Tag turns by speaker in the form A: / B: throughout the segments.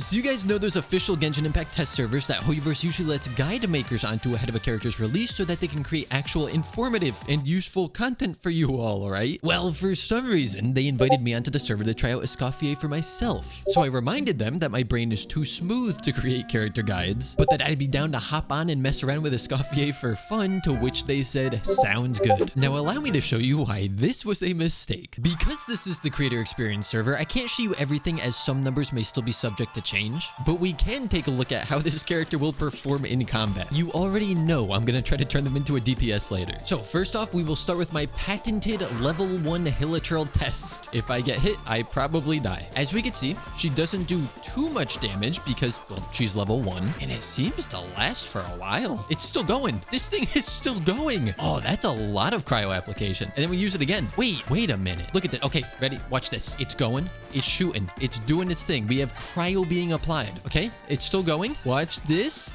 A: So you guys know there's official Genshin Impact test servers that HoYoverse usually lets guide makers onto ahead of a character's release so that they can create actual informative and useful content for you all, right? Well, for some reason, they invited me onto the server to try out Escoffier for myself. So I reminded them that my brain is too smooth to create character guides, but that I'd be down to hop on and mess around with Escoffier for fun, to which they said, sounds good. Now allow me to show you why this was a mistake. Because this is the creator experience server, I can't show you everything as some numbers may still be subject to change, but we can take a look at how this character will perform in combat. You already know I'm gonna try to turn them into a DPS later. So first off, we will start with my patented level 1 Hilichurl test. If I get hit, I probably die. As we can see, she doesn't do too much damage because, well, she's level 1, and it seems to last for a while. It's still going. This thing is still going. Oh, that's a lot of cryo application. And then we use it again. Wait a minute. Look at that. Okay, ready? Watch this. It's going. It's shooting. It's doing its thing. We have cryo being applied. Okay, it's still going. Watch this.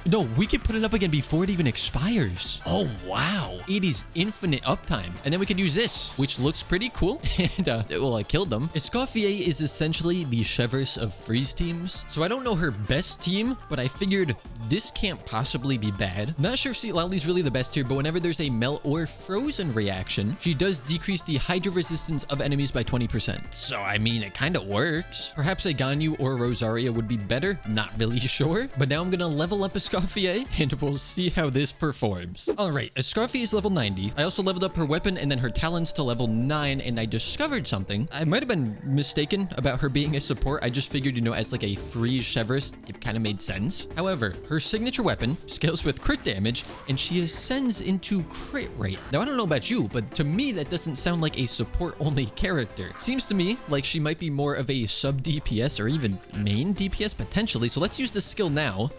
A: No, we can put it up again before it even expires. Oh, wow. It is infinite uptime. And then we can use this, which looks pretty cool. And, well, I killed them. Escoffier is essentially the HoYoverse of freeze teams. So I don't know her best team, but I figured this can't possibly be bad. Not sure if Lali's really the best here, but whenever there's a melt or frozen reaction, she does decrease the hydro resistance of enemies by 20%. So, I mean, it kind of works. Perhaps a Ganyu or Rosaria would be better. Not really sure. But now I'm going to level up Escoffier, and we'll see how this performs. All right, Escoffier is level 90. I also leveled up her weapon and then her talents to level 9, and I discovered something. I might have been mistaken about her being a support. I just figured, you know, as like a free HoYoverse, it kind of made sense. However, her signature weapon scales with crit damage, and she ascends into crit rate. Now, I don't know about you, but to me, that doesn't sound like a support-only character. Seems to me like she might be more of a sub-DPS or even main DPS potentially, so let's use this skill now.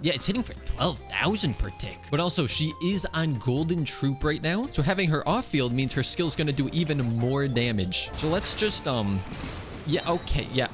A: Yeah, it's hitting for 12,000 per tick. But also, she is on Golden Troop right now, so having her off field means her skill's gonna do even more damage. So let's just, yeah, okay, yeah.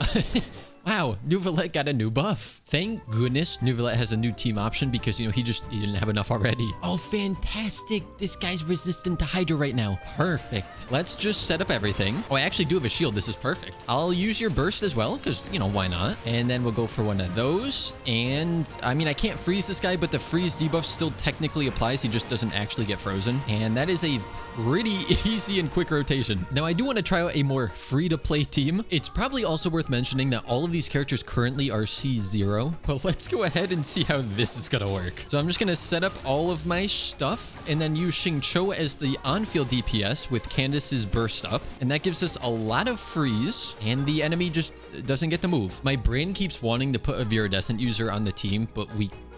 A: Wow, Neuvillette got a new buff. Thank goodness Neuvillette has a new team option because, you know, he didn't have enough already. Oh, fantastic. This guy's resistant to Hydra right now. Perfect. Let's just set up everything. Oh, I actually do have a shield. This is perfect. I'll use your burst as well because, you know, why not? And then we'll go for one of those. And, I mean, I can't freeze this guy, but the freeze debuff still technically applies. He just doesn't actually get frozen. And that is a pretty easy and quick rotation. Now, I do want to try out a more free-to-play team. It's probably also worth mentioning that all of these characters currently are C0, but let's go ahead and see how this is gonna work. So I'm just gonna set up all of my stuff and then use Xingqiu as the on-field DPS with Candace's burst up, and that gives us a lot of freeze, and the enemy just doesn't get to move. My brain keeps wanting to put a Viridescent user on the team, but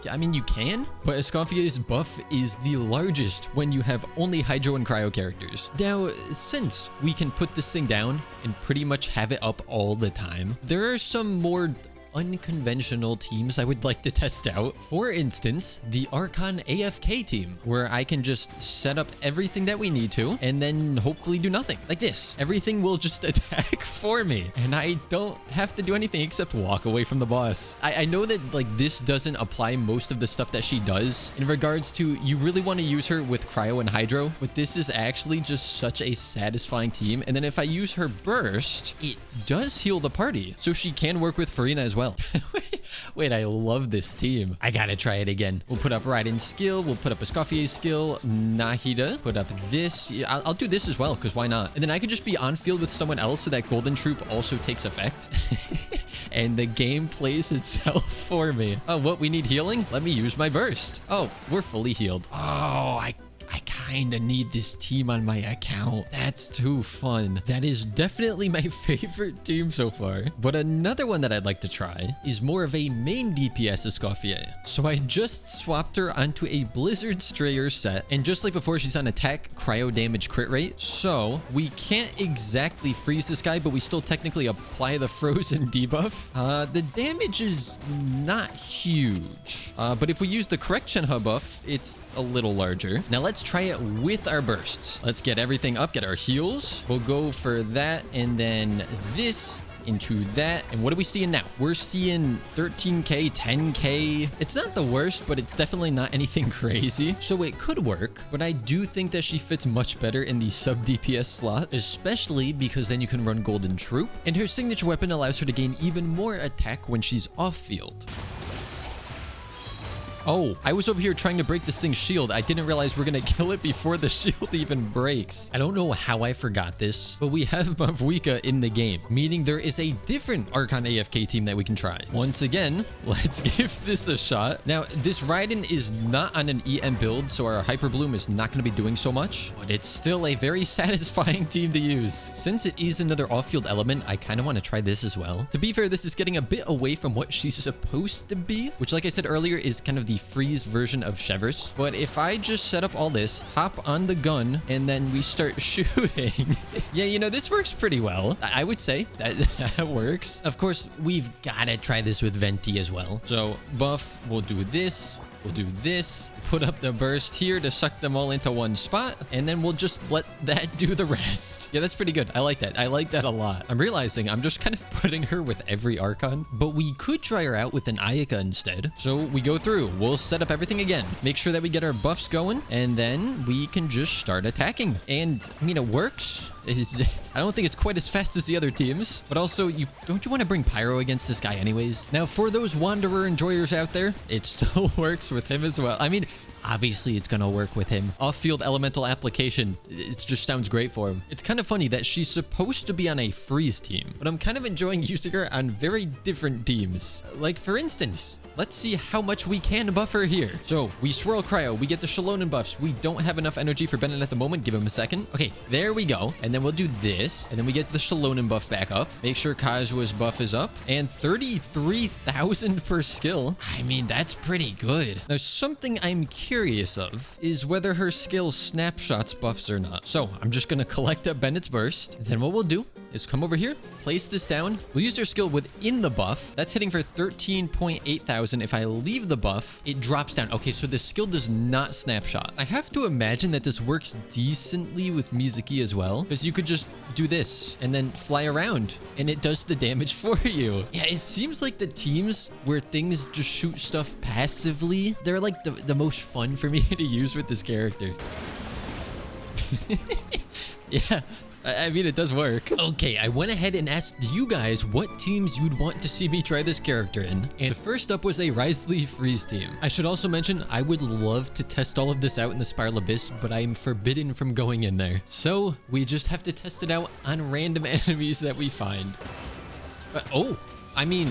A: I mean, you can, but Escoffier's buff is the largest when you have only Hydro and Cryo characters. Now, since we can put this thing down and pretty much have it up all the time, there are some more unconventional teams I would like to test out. For instance, the Archon AFK team, where I can just set up everything that we need to and then hopefully do nothing. Like this. Everything will just attack for me, and I don't have to do anything except walk away from the boss. I know that, like, this doesn't apply most of the stuff that she does in regards to you really want to use her with Cryo and Hydro, but this is actually just such a satisfying team. And then if I use her burst, it does heal the party, so she can work with Farina as well. Wait, I love this team. I gotta try it again. We'll put up Raiden's skill. We'll put up Escoffier's skill. Nahida. Put up this. Yeah, I'll do this as well, because why not? And then I could just be on field with someone else so that Golden Troop also takes effect. And the game plays itself for me. Oh, what? We need healing? Let me use my burst. Oh, we're fully healed. Oh, I kinda need this team on my account. That's too fun. That is definitely my favorite team so far. But another one that I'd like to try is more of a main DPS Escoffier. So I just swapped her onto a Blizzard Strayer set, and just like before, she's on attack, cryo damage, crit rate. So we can't exactly freeze this guy, but we still technically apply the frozen debuff. The damage is not huge, but if we use the correct Shenhe buff, it's a little larger. Now let's try it with our bursts. Let's get everything up, get our heals. We'll go for that, and then this into that. And what are we seeing now? We're seeing 13k, 10k. It's not the worst, but it's definitely not anything crazy. So it could work, but I do think that she fits much better in the sub DPS slot, especially because then you can run Golden Troop. And her signature weapon allows her to gain even more attack when she's off field. Oh, I was over here trying to break this thing's shield. I didn't realize we're gonna kill it before the shield even breaks. I don't know how I forgot this, but we have Mavwika in the game, meaning there is a different Archon AFK team that we can try. Once again, let's give this a shot. Now, this Raiden is not on an EM build, so our Hyper Bloom is not gonna be doing so much, but it's still a very satisfying team to use. Since it is another off-field element, I kind of want to try this as well. To be fair, this is getting a bit away from what she's supposed to be, which, like I said earlier, is kind of the freeze version of HoYoverse. But if I just set up all this, hop on the gun, and then we start shooting, yeah, you know, this works pretty well. I would say that works. Of course, we've got to try this with Venti as well. So buff, we'll do this. We'll do this, put up the burst here to suck them all into one spot, and then we'll just let that do the rest. Yeah, that's pretty good. I like that. I like that a lot. I'm realizing I'm just kind of putting her with every Archon, but we could try her out with an Ayaka instead. So we go through, we'll set up everything again, make sure that we get our buffs going, and then we can just start attacking. And I mean, it works. I don't think it's quite as fast as the other teams, but also don't you want to bring Pyro against this guy anyways? Now, for those Wanderer enjoyers out there, it still works with him as well. I mean, obviously it's gonna work with him. Off-field elemental application, it just sounds great for him. It's kind of funny that she's supposed to be on a freeze team, but I'm kind of enjoying using her on very different teams. Like, for instance, let's see how much we can buff her here. So we swirl cryo, we get the Shalonen buffs. We don't have enough energy for Bennett at the moment. Give him a second. Okay, there we go. And then we'll do this, and then we get the Shalonen buff back up. Make sure Kazua's buff is up, and 33,000 per skill. I mean, that's pretty good. Now, something I'm curious of is whether her skill snapshots buffs or not. So I'm just gonna collect up Bennett's burst. Then what we'll do is come over here, place this down. We'll use their skill within the buff. That's hitting for 13.8 thousand. If I leave the buff, it drops down. Okay, so the skill does not snapshot. I have to imagine that this works decently with Mizuki as well, because you could just do this and then fly around and it does the damage for you. Yeah, it seems like the teams where things just shoot stuff passively, they're like the most fun for me to use with this character. Yeah, I mean, it does work. Okay, I went ahead and asked you guys what teams you'd want to see me try this character in. And first up was a Wriothesley Freeze team. I should also mention, I would love to test all of this out in the Spiral Abyss, but I am forbidden from going in there. So we just have to test it out on random enemies that we find. Oh, I mean,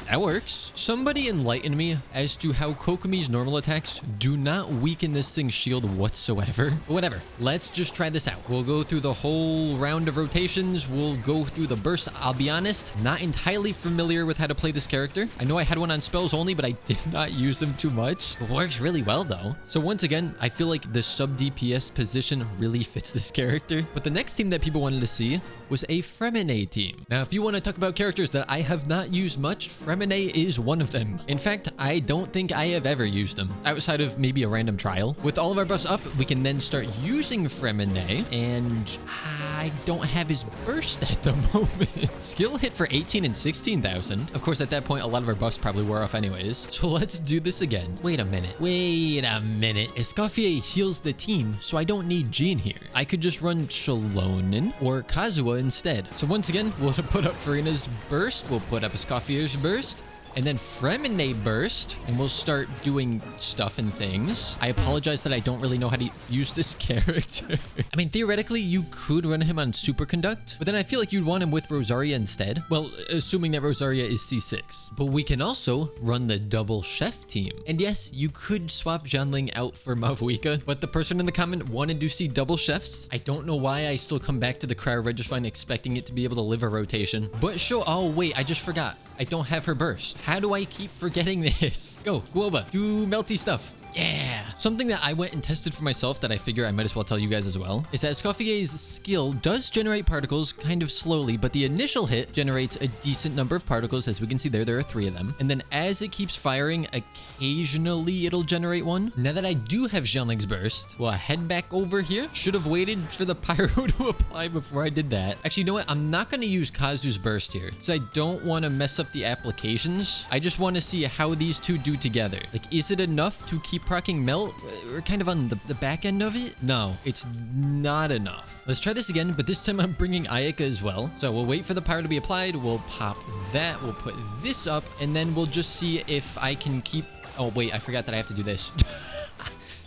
A: that works. Somebody enlighten me as to how Kokomi's normal attacks do not weaken this thing's shield whatsoever. But whatever, let's just try this out. We'll go through the whole round of rotations. We'll go through the burst. I'll be honest, not entirely familiar with how to play this character. I know I had one on spells only, but I did not use them too much. It works really well though. So once again, I feel like the sub DPS position really fits this character. But the next team that people wanted to see was a Fremine team. Now, if you want to talk about characters that I have not used much, Fremine is one of them. In fact, I don't think I have ever used them outside of maybe a random trial. With all of our buffs up, we can then start using Fremine, and I don't have his burst at the moment. Skill hit for 18 and 16,000. Of course, at that point, a lot of our buffs probably wore off anyways. So let's do this again. Wait a minute. Escoffier heals the team, so I don't need Jean here. I could just run Shalonen or Kazuha instead. So once again, we'll put up Farina's burst. We'll put up Escoffier's burst. And then Fremine burst, and we'll start doing stuff and things. I apologize that I don't really know how to use this character. I mean, theoretically, you could run him on Superconduct, but then I feel like you'd want him with Rosaria instead. Well, assuming that Rosaria is C6. But we can also run the double chef team. And yes, you could swap Jianling out for Mavwika, but the person in the comment wanted to see double chefs. I don't know why I still come back to the Cryo Regifine expecting it to be able to live a rotation. But sure, oh wait, I just forgot. I don't have her burst. How do I keep forgetting this? Go, Guoba, do melty stuff. Yeah. Something that I went and tested for myself that I figure I might as well tell you guys as well is that Escoffier's skill does generate particles kind of slowly, but the initial hit generates a decent number of particles. As we can see there are 3 of them. And then as it keeps firing, occasionally it'll generate one. Now that I do have Xianling's burst, we'll head back over here. Should have waited for the pyro to apply before I did that. Actually, you know what? I'm not going to use Kazu's burst here because I don't want to mess up the applications. I just want to see how these two do together. Like, is it enough to keep proccing melt? We're kind of on the back end of it. No, it's not enough. Let's try this again, but this time I'm bringing Ayaka as well. So we'll wait for the pyro to be applied. We'll pop that. We'll put this up, and then we'll just see if I can keep... Oh, wait, I forgot that I have to do this.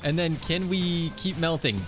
A: And then can we keep melting?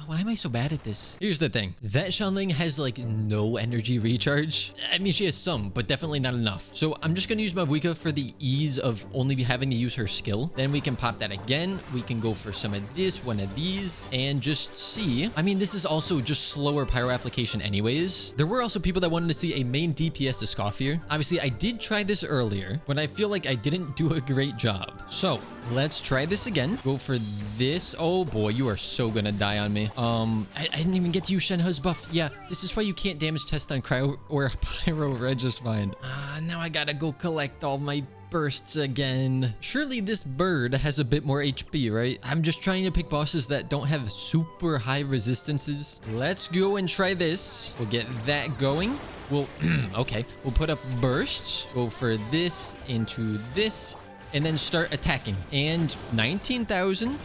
A: Why am I so bad at this? Here's the thing. That Xianling has like no energy recharge. I mean, she has some, but definitely not enough. So I'm just going to use Mavuika for the ease of only having to use her skill. Then we can pop that again. We can go for some of this, one of these, and just see. I mean, this is also just slower pyro application anyways. There were also people that wanted to see a main DPS Escoffier. Obviously, I did try this earlier, but I feel like I didn't do a great job. So let's try this again. Go for this. Oh boy, you are so going to die on me. I didn't even get to use Shenhe's buff. Yeah, this is why you can't damage test on cryo or pyro red just fine. Now I gotta go collect all my bursts again. Surely this bird has a bit more HP, right? I'm just trying to pick bosses that don't have super high resistances. Let's go and try this. We'll get that going. We'll, okay, we'll put up bursts. Go for this into this and then start attacking. And 19,000.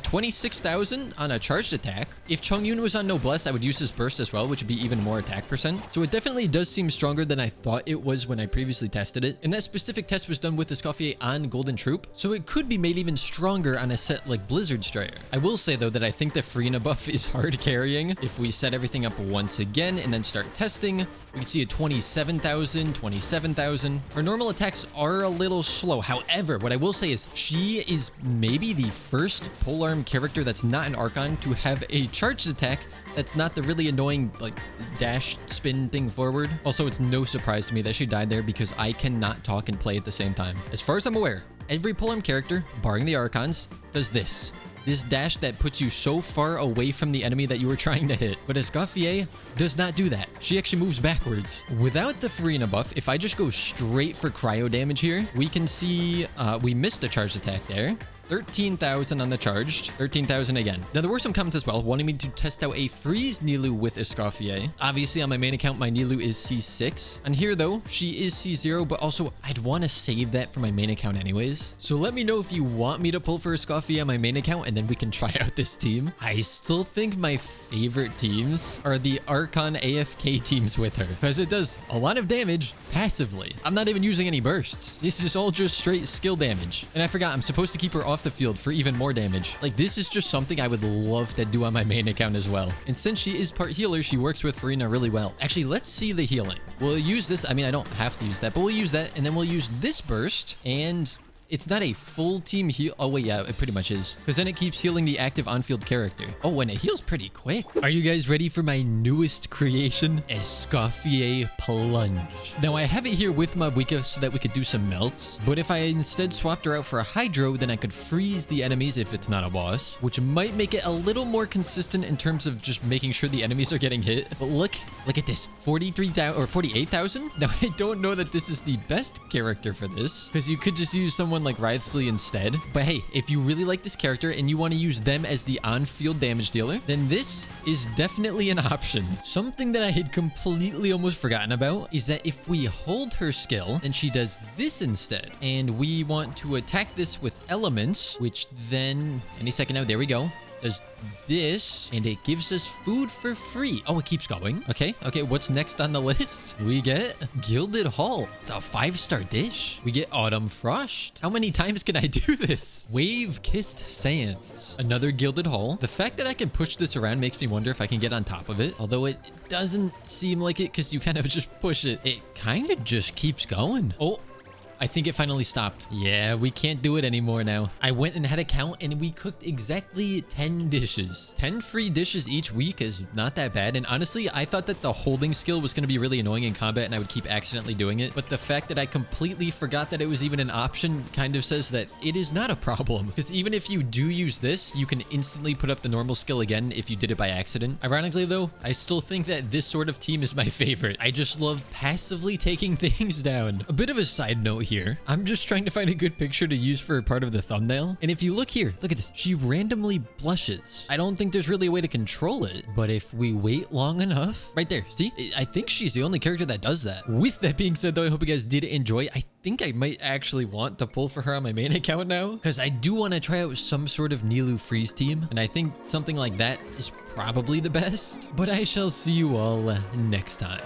A: 26,000 on a charged attack. If Chongyun was on Noblesse, I would use his burst as well, which would be even more attack percent. So it definitely does seem stronger than I thought it was when I previously tested it. And that specific test was done with Escoffier on Golden Troop, so it could be made even stronger on a set like Blizzard Strider. I will say though that I think the Farina buff is hard carrying. If we set everything up once again and then start testing, we can see a 27,000, 27,000. Her normal attacks are a little slow. However, what I will say is she is maybe the first polearm character that's not an Archon to have a charged attack that's not the really annoying like dash spin thing forward. Also, it's no surprise to me that she died there because I cannot talk and play at the same time. As far as I'm aware, every polearm character, barring the Archons, does this. This dash that puts you so far away from the enemy that you were trying to hit. But Escoffier does not do that. She actually moves backwards. Without the Farina buff, if I just go straight for cryo damage here, we can see we missed a charged attack there. 13,000 on the charged, 13,000 again. Now, there were some comments as well wanting me to test out a freeze Nilou with Escoffier. Obviously, on my main account, my Nilou is C6. On here, though, she is C0, but also I'd want to save that for my main account anyways. So let me know if you want me to pull for Escoffier on my main account, and then we can try out this team. I still think my favorite teams are the Archon AFK teams with her, because it does a lot of damage passively. I'm not even using any bursts. This is all just straight skill damage. And I forgot, I'm supposed to keep her off the field for even more damage. Like, this is just something I would love to do on my main account as well. And since she is part healer, she works with Farina really well. Actually, let's see the healing. We'll use this. I mean, I don't have to use that, but we'll use that. And then we'll use this burst, and it's not a full team heal. Oh, wait, yeah, it pretty much is. Because then it keeps healing the active on-field character. Oh, and it heals pretty quick. Are you guys ready for my newest creation? Escoffier Plunge. Now, I have it here with Mavuika so that we could do some melts. But if I instead swapped her out for a Hydro, then I could freeze the enemies if it's not a boss, which might make it a little more consistent in terms of just making sure the enemies are getting hit. But look at this. 43,000 or 48,000? Now, I don't know that this is the best character for this, because you could just use someone like Wriothesley instead. But hey, if you really like this character and you want to use them as the on-field damage dealer, then this is definitely an option. Something that I had completely almost forgotten about is that if we hold her skill, then she does this instead. And we want to attack this with elements, which then any second now, there we go, does this, and it gives us food for free. Oh, it keeps going. Okay, what's next on the list? We get Gilded Hull. It's a 5-star dish. We get Autumn Frost. How many times can I do this? Wave-Kissed Sands. Another Gilded Hull. The fact that I can push this around makes me wonder if I can get on top of it, although it doesn't seem like it because you kind of just push it. It kind of just keeps going. Oh, I think it finally stopped. Yeah, we can't do it anymore now. I went and had a count and we cooked exactly 10 dishes. 10 free dishes each week is not that bad. And honestly, I thought that the holding skill was going to be really annoying in combat and I would keep accidentally doing it. But the fact that I completely forgot that it was even an option kind of says that it is not a problem. Because even if you do use this, you can instantly put up the normal skill again if you did it by accident. Ironically though, I still think that this sort of team is my favorite. I just love passively taking things down. A bit of a side note here. I'm just trying to find a good picture to use for part of the thumbnail. And if you look here, look at this. She randomly blushes. I don't think there's really a way to control it, but if we wait long enough, right there, see? I think she's the only character that does that. With that being said though, I hope you guys did enjoy. I think I might actually want to pull for her on my main account now, because I do want to try out some sort of Nilou freeze team, and I think something like that is probably the best. But I shall see you all next time.